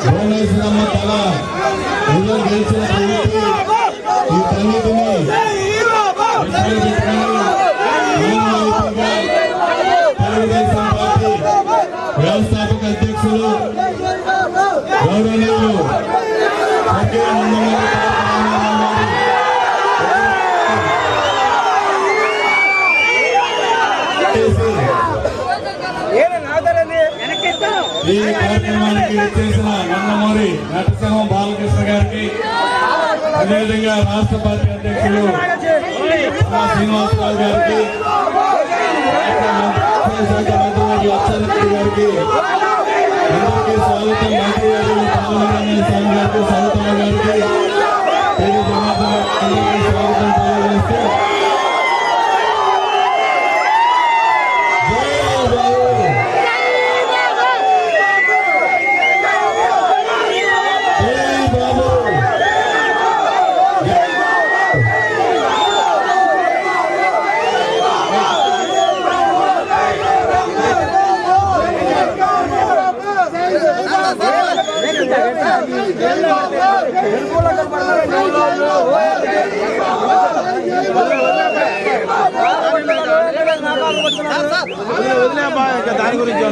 భువనేశ్వరమ్మ తల నిజం గెలిచిన ఈ తల్లిని తెలుగుదేశం పార్టీ వ్యవస్థాపక అధ్యక్షులు గౌరవనీయులు ఈ కార్యక్రమానికి చేసిన నందమూరి నటసింహం బాలకృష్ణ గారికి, అదేవిధంగా రాష్ట్ర పార్టీ అధ్యక్షులు శ్రీనివాసరావు గారికి, అచ్చెన్నాయుడు గారికి అందరికీ స్వాగతం. మంత్రి గారు పాలనారాయణ స్వామి గారికి, సవితమ్మ గారికి, తెలుగు జనార్దన్ అందరికీ స్వాగతం తెలియజేస్తూ దాని గురించి